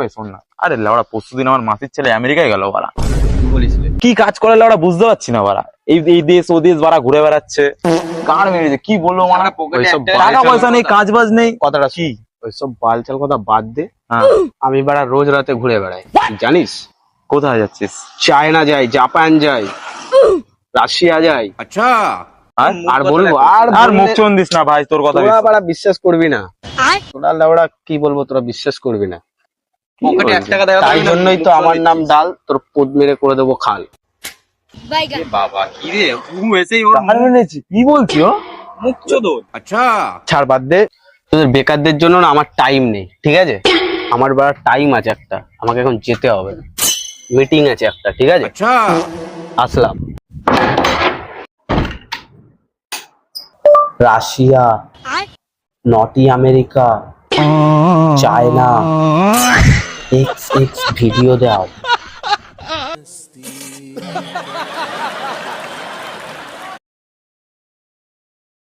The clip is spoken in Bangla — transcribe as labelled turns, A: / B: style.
A: ভাই শোন না, আরে লেওড়া পরশুদিন আমার মাসির ছেলে আমেরিকায় গেল বাড়া।
B: বলিস
A: কি কাজ করে লেওড়া বুঝতে পারছি না বাড়া। এই দেশ ও দেশ বাড়া ঘুরে বেড়াচ্ছে। কার মেরেছে কি বলবো মানে, টাকা পয়সা নেই, কাজ বাজ নেই।
B: কথাটা
A: কি
B: ওইসব বালচাল কথা বাদ দে।
A: হ্যাঁ,
B: আমি বাড়া রোজ রাতে ঘুরে বেড়াই, জানিস?
A: কোথায় যাচ্ছিস?
B: চায়না যাই, জাপান যাই, রাশিয়া যাই। আর বলবো
A: আর মুখ চোন দিস না ভাই, তোর কথা
B: তোরা বাড়া বিশ্বাস করবি না। তোরা লেওড়া কি বলবো, তোরা বিশ্বাস করবি না। তাই জন্যই তো আমার নাম ডাল, তোর পোদ মেরে করে দেবো খাল।
C: বাবা কি রে
A: কি বলছি ও?
C: মুখ চোদন।
B: ছাড় বাদ দে, তোদের বেকারদের জন্য না আমার টাইম নেই, ঠিক আছে? আমার বাড়া টাইম আছে একটা, আমাকে এখন যেতে হবে, মিটিং আছে একটা, ঠিক আছে? আসলাম। রাশিয়া, নটি আমেরিকা, চায়না, এক্স ভিডিও দাও।